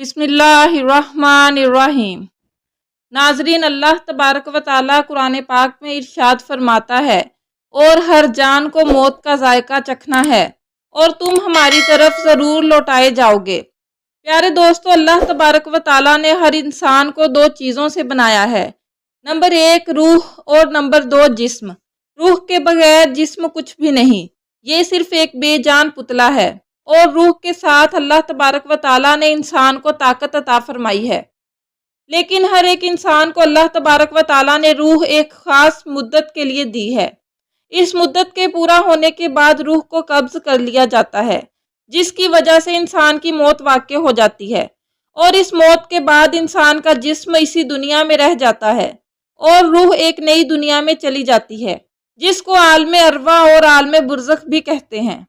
बिस्मिल्लाहिर्रहमानिर्रहीम। नाज़रीन, अल्लाह तबारक व तआला कुरान पाक में इरशाद फरमाता है, और हर जान को मौत का जायका चखना है और तुम हमारी तरफ ज़रूर लौटाए जाओगे। प्यारे दोस्तों, अल्लाह तबारक व तआला ने हर इंसान को दो चीज़ों से बनाया है। नंबर 1 रूह और नंबर 2 जिस्म। रूह के बगैर जिस्म कुछ भी नहीं, ये सिर्फ एक बेजान पुतला है। और रूह के साथ अल्लाह तबारक व तआला ने इंसान को ताकत अता फरमाई है। लेकिन हर एक इंसान को अल्लाह तबारक व तआला ने रूह एक ख़ास मुद्दत के लिए दी है। इस मुद्दत के पूरा होने के बाद रूह को कब्ज़ कर लिया जाता है, जिसकी वजह से इंसान की मौत वाक़ई हो जाती है। और इस मौत के बाद इंसान का जिस्म इसी दुनिया में रह जाता है और रूह एक नई दुनिया में चली जाती है, जिसको आलम अरवा और आलम बुरज़ख भी कहते हैं।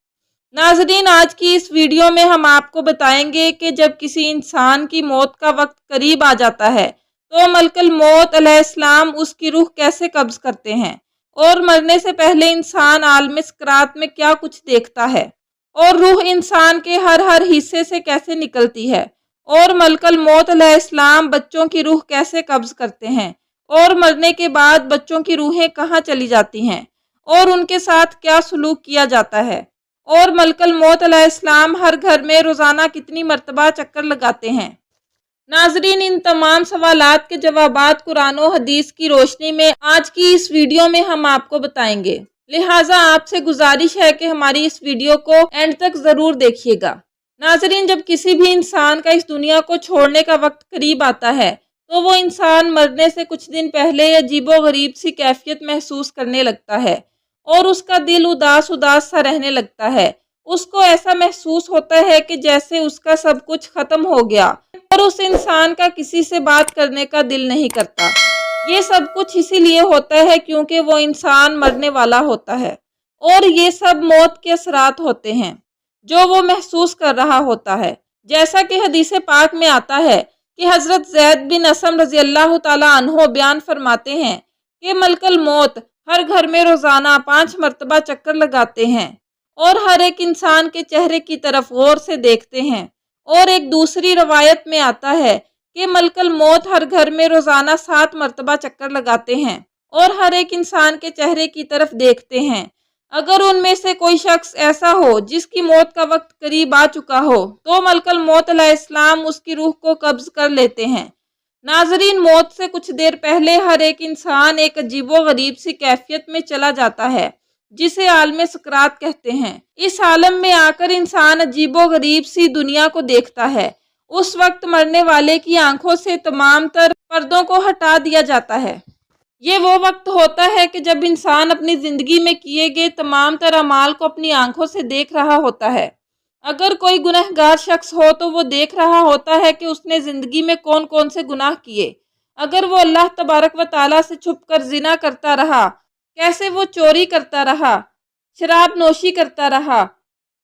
नाज़रीन, आज की इस वीडियो में हम आपको बताएंगे कि जब किसी इंसान की मौत का वक्त करीब आ जाता है तो मलकल मौत अलैहिस्सलाम उसकी रूह कैसे कब्ज़ करते हैं और मरने से पहले इंसान आलम सकरात में क्या कुछ देखता है और रूह इंसान के हर हिस्से से कैसे निकलती है और मलकल मौत अलैहिस्सलाम बच्चों की रूह कैसे कब्ज़ करते हैं और मरने के बाद बच्चों की रूहें कहाँ चली जाती हैं और उनके साथ क्या सलूक किया जाता है और मलकल मौत अलैहिस्सलाम हर घर में रोज़ाना कितनी मरतबा चक्कर लगाते हैं। नाज़रीन, इन तमाम सवालात के जवाबात कुरान और हदीस की रोशनी में आज की इस वीडियो में हम आपको बताएंगे। लिहाजा आपसे गुजारिश है कि हमारी इस वीडियो को एंड तक ज़रूर देखिएगा। नाज़रीन, जब किसी भी इंसान का इस दुनिया को छोड़ने का वक्त करीब आता है तो वो इंसान मरने से कुछ दिन पहले अजीबो गरीब सी कैफियत महसूस करने लगता है और उसका दिल उदास उदास सा रहने लगता है। उसको ऐसा महसूस होता है कि जैसे उसका सब कुछ खत्म हो गया और उस इंसान का किसी से बात करने का दिल नहीं करता। ये सब कुछ इसीलिए होता है क्योंकि वो इंसान मरने वाला होता है और ये सब मौत के असरात होते हैं जो वो महसूस कर रहा होता है। जैसा कि हदीस पाक में आता है कि हज़रत ज़ैद बिन असम रज़ी अल्लाह तआला अन्हो बयान फरमाते हैं कि मलकल मौत हर घर में रोज़ाना 5 मरतबा चक्कर लगाते हैं और हर एक इंसान के चेहरे की तरफ गौर से देखते हैं। और एक दूसरी रवायत में आता है कि मलकल मौत हर घर में रोज़ाना 7 मरतबा चक्कर लगाते हैं और हर एक इंसान के चेहरे की तरफ देखते हैं। अगर उनमें से कोई शख्स ऐसा हो जिसकी मौत का वक्त करीब आ चुका हो तो मलकल मौत अलैहिस्सलाम उसकी रूह को कब्ज़ कर लेते हैं। नाज़रीन, मौत से कुछ देर पहले हर एक इंसान एक अजीबो गरीब सी कैफियत में चला जाता है जिसे आलम सकरात कहते हैं। इस आलम में आकर इंसान अजीबो गरीब सी दुनिया को देखता है। उस वक्त मरने वाले की आंखों से तमाम तर पर्दों को हटा दिया जाता है। ये वो वक्त होता है कि जब इंसान अपनी ज़िंदगी में किए गए तमाम तर अमाल को अपनी आंखों से देख रहा होता है। अगर कोई गुनहगार शख्स हो तो वो देख रहा होता है कि उसने ज़िंदगी में कौन कौन से गुनाह किए। अगर वो अल्लाह तबारक व तआला से छुपकर जिना करता रहा, कैसे वो चोरी करता रहा, शराब नोशी करता रहा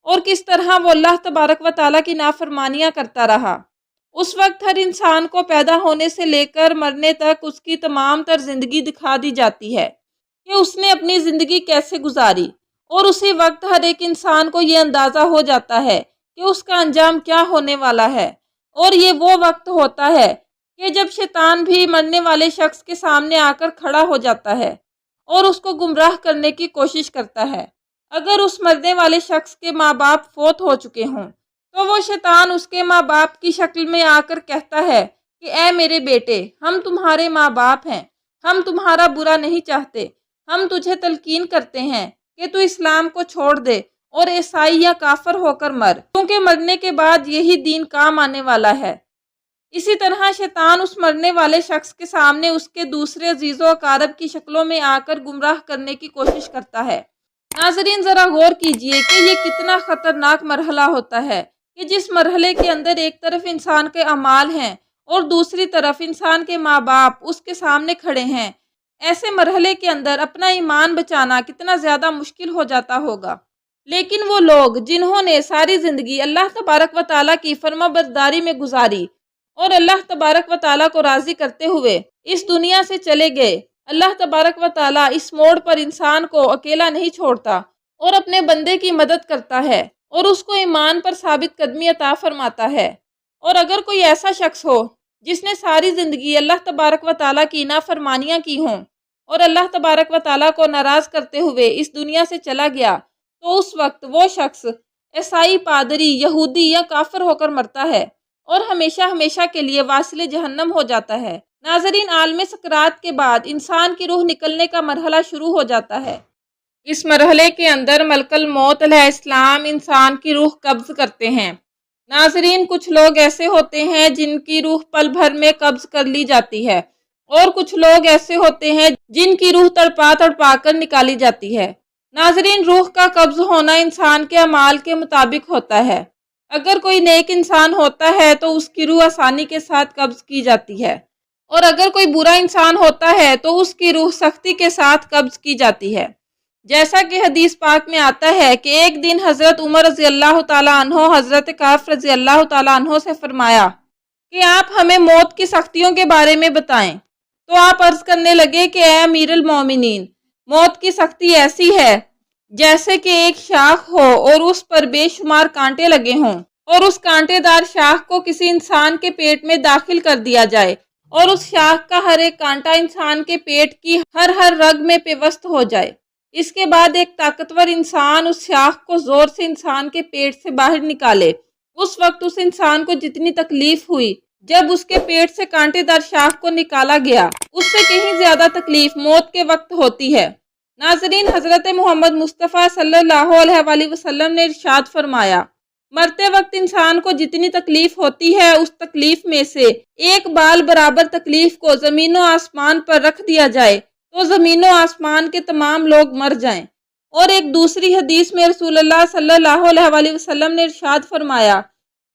और किस तरह वो अल्लाह तबारक व तआला की नाफरमानियाँ करता रहा। उस वक्त हर इंसान को पैदा होने से लेकर मरने तक उसकी तमाम तर ज़िंदगी दिखा दी जाती है कि उसने अपनी ज़िंदगी कैसे गुजारी और उसी वक्त हर एक इंसान को ये अंदाज़ा हो जाता है कि उसका अंजाम क्या होने वाला है। और ये वो वक्त होता है कि जब शैतान भी मरने वाले शख्स के सामने आकर खड़ा हो जाता है और उसको गुमराह करने की कोशिश करता है। अगर उस मरने वाले शख्स के माँ बाप फौत हो चुके हों तो वो शैतान उसके माँ बाप की शक्ल में आकर कहता है कि ऐ मेरे बेटे, हम तुम्हारे माँ बाप हैं, हम तुम्हारा बुरा नहीं चाहते, हम तुझे तलकीन करते हैं कि तू इस्लाम को छोड़ दे और ईसाई या काफर होकर मर, क्योंकि मरने के बाद यही दीन काम आने वाला है। इसी तरह शैतान उस मरने वाले शख्स के सामने उसके दूसरे अजीज़ो अकारब की शक्लों में आकर गुमराह करने की कोशिश करता है। नाज़रीन, ज़रा गौर कीजिए कि ये कितना ख़तरनाक मरहला होता है कि जिस मरहले के अंदर एक तरफ इंसान के अमाल हैं और दूसरी तरफ इंसान के माँ बाप उसके सामने खड़े हैं। ऐसे मरहले के अंदर अपना ईमान बचाना कितना ज़्यादा मुश्किल हो जाता होगा। लेकिन वो लोग जिन्होंने सारी ज़िंदगी अल्लाह तबारक व तआला की फरमाबरदारी में गुजारी और अल्लाह तबारक व तआला को राज़ी करते हुए इस दुनिया से चले गए, अल्लाह तबारक व तआला इस मोड़ पर इंसान को अकेला नहीं छोड़ता और अपने बंदे की मदद करता है और उसको ईमान पर साबित कदमी अता फरमाता है। اور اگر کوئی ایسا شخص ہو جس نے ساری زندگی اللہ تبارک و تعالیٰ کی نافرمانیاں کی ہوں اور اللہ تبارک و تعالیٰ کو ناراض کرتے ہوئے اس دنیا سے چلا گیا، تو اس وقت وہ شخص عیسائی، پادری، یہودی یا کافر ہو کر مرتا ہے اور ہمیشہ ہمیشہ کے لیے واصل جہنم ہو جاتا ہے۔ ناظرین، عالم سکرات کے بعد انسان کی روح نکلنے کا مرحلہ شروع ہو جاتا ہے۔ اس مرحلے کے اندر ملک الموت علیہ السلام انسان کی روح قبض کرتے ہیں۔ ناظرین، کچھ لوگ ایسے ہوتے ہیں جن کی روح پل بھر میں قبض کر لی جاتی ہے، اور کچھ لوگ ایسے ہوتے ہیں جن کی روح تڑپا تڑپا کر نکالی جاتی ہے۔ ناظرین، روح کا قبض ہونا انسان کے اعمال کے مطابق ہوتا ہے۔ اگر کوئی نیک انسان ہوتا ہے تو اس کی روح آسانی کے ساتھ قبض کی جاتی ہے، اور اگر کوئی برا انسان ہوتا ہے تو اس کی روح سختی کے ساتھ قبض کی جاتی ہے۔ جیسا کہ حدیث پاک میں آتا ہے کہ ایک دن حضرت عمر رضی اللہ تعالیٰ عنہ حضرت کعب رضی اللہ تعالیٰ عنہ سے فرمایا کہ آپ ہمیں موت کی سختیوں کے بارے میں بتائیں، تو آپ عرض کرنے لگے کہ اے امیر المومنین، موت کی سختی ایسی ہے جیسے کہ ایک شاخ ہو اور اس پر بے شمار کانٹے لگے ہوں، اور اس کانٹے دار شاخ کو کسی انسان کے پیٹ میں داخل کر دیا جائے، اور اس شاخ کا ہر ایک کانٹا انسان کے پیٹ کی ہر رگ میں پیوست ہو جائے۔ اس کے بعد ایک طاقتور انسان اس شاخ کو زور سے انسان کے پیٹ سے باہر نکالے۔ اس وقت اس انسان کو جتنی تکلیف ہوئی جب اس کے پیٹ سے کانٹے دار شاخ کو نکالا گیا، اس سے کہیں زیادہ تکلیف موت کے وقت ہوتی ہے۔ ناظرین، حضرت محمد مصطفیٰ صلی اللہ علیہ وآلہ وسلم نے ارشاد فرمایا، مرتے وقت انسان کو جتنی تکلیف ہوتی ہے اس تکلیف میں سے ایک بال برابر تکلیف کو زمین و آسمان پر رکھ دیا جائے تو زمین و آسمان کے تمام لوگ مر جائیں۔ اور ایک دوسری حدیث میں رسول اللہ صلی اللہ علیہ وآلہ وسلم نے ارشاد فرمایا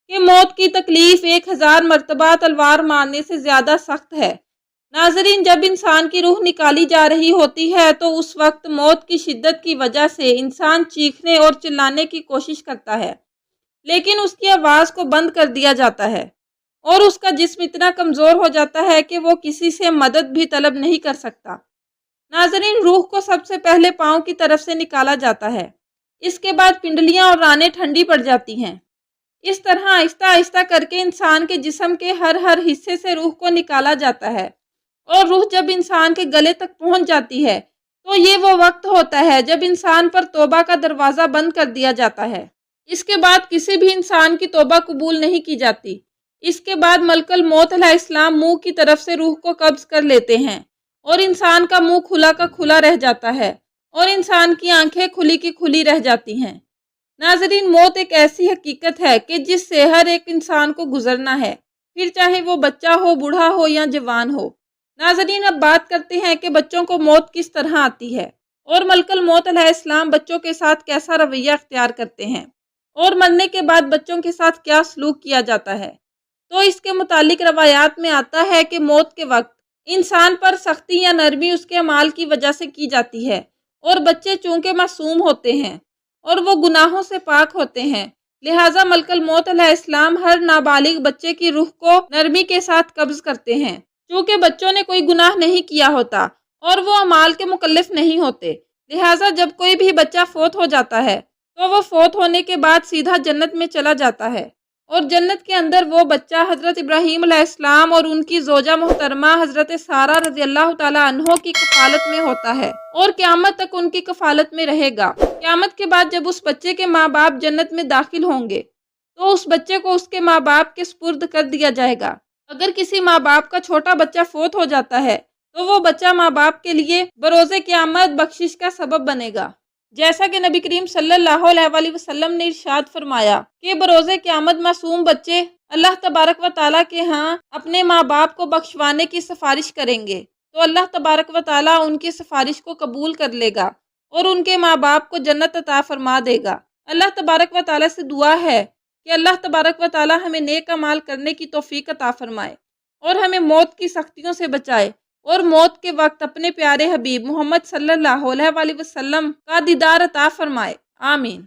کہ موت کی تکلیف 1000 مرتبہ تلوار مارنے سے زیادہ سخت ہے۔ ناظرین، جب انسان کی روح نکالی جا رہی ہوتی ہے تو اس وقت موت کی شدت کی وجہ سے انسان چیخنے اور چلانے کی کوشش کرتا ہے، لیکن اس کی آواز کو بند کر دیا جاتا ہے، اور اس کا جسم اتنا کمزور ہو جاتا ہے کہ وہ کسی سے مدد بھی طلب نہیں کر سکتا۔ ناظرین، روح کو سب سے پہلے پاؤں کی طرف سے نکالا جاتا ہے، اس کے بعد پنڈلیاں اور رانیں ٹھنڈی پڑ جاتی ہیں۔ اس طرح آہستہ آہستہ کر کے انسان کے جسم کے ہر حصے سے روح کو نکالا جاتا ہے، اور روح جب انسان کے گلے تک پہنچ جاتی ہے تو یہ وہ وقت ہوتا ہے جب انسان پر توبہ کا دروازہ بند کر دیا جاتا ہے۔ اس کے بعد کسی بھی انسان کی توبہ قبول نہیں کی جاتی۔ اس کے بعد ملک الموت علیہ السلام منہ کی طرف سے روح کو قبض کر لیتے ہیں، اور انسان کا منہ کھلا کا کھلا رہ جاتا ہے، اور انسان کی آنکھیں کھلی کی کھلی رہ جاتی ہیں۔ ناظرین، موت ایک ایسی حقیقت ہے کہ جس سے ہر ایک انسان کو گزرنا ہے، پھر چاہے وہ بچہ ہو، بوڑھا ہو یا جوان ہو۔ ناظرین، اب بات کرتے ہیں کہ بچوں کو موت کس طرح آتی ہے، اور ملک الموت علیہ السلام بچوں کے ساتھ کیسا رویہ اختیار کرتے ہیں، اور مرنے کے بعد بچوں کے ساتھ کیا سلوک کیا جاتا ہے۔ تو اس کے متعلق روایات میں آتا ہے کہ موت کے وقت انسان پر سختی یا نرمی اس کے اعمال کی وجہ سے کی جاتی ہے، اور بچے چونکہ معصوم ہوتے ہیں اور وہ گناہوں سے پاک ہوتے ہیں، لہٰذا ملک الموت علیہ السلام ہر نابالغ بچے کی روح کو نرمی کے ساتھ قبض کرتے ہیں، چونکہ بچوں نے کوئی گناہ نہیں کیا ہوتا اور وہ اعمال کے مکلف نہیں ہوتے، لہٰذا جب کوئی بھی بچہ فوت ہو جاتا ہے تو وہ فوت ہونے کے بعد سیدھا جنت میں چلا جاتا ہے، اور جنت کے اندر وہ بچہ حضرت ابراہیم علیہ السلام اور ان کی زوجہ محترمہ حضرت سارہ رضی اللہ تعالیٰ عنہ کی کفالت میں ہوتا ہے، اور قیامت تک ان کی کفالت میں رہے گا۔ قیامت کے بعد جب اس بچے کے ماں باپ جنت میں داخل ہوں گے تو اس بچے کو اس کے ماں باپ کے سپرد کر دیا جائے گا۔ اگر کسی ماں باپ کا چھوٹا بچہ فوت ہو جاتا ہے تو وہ بچہ ماں باپ کے لیے بروز قیامت بخشش کا سبب بنے گا، جیسا کہ نبی کریم صلی اللہ علیہ وآلہ وسلم نے ارشاد فرمایا کہ بروز قیامت معصوم بچے اللہ تبارک و تعالیٰ کے ہاں اپنے ماں باپ کو بخشوانے کی سفارش کریں گے، تو اللہ تبارک و تعالیٰ ان کی سفارش کو قبول کر لے گا اور ان کے ماں باپ کو جنت عطا فرما دے گا۔ اللہ تبارک و تعالیٰ سے دعا ہے کہ اللہ تبارک و تعالیٰ ہمیں نیک اعمال کرنے کی توفیق عطا فرمائے، اور ہمیں موت کی سختیوں سے بچائے، اور موت کے وقت اپنے پیارے حبیب محمد صلی اللہ علیہ وآلہ وسلم کا دیدار عطا فرمائے۔ آمین۔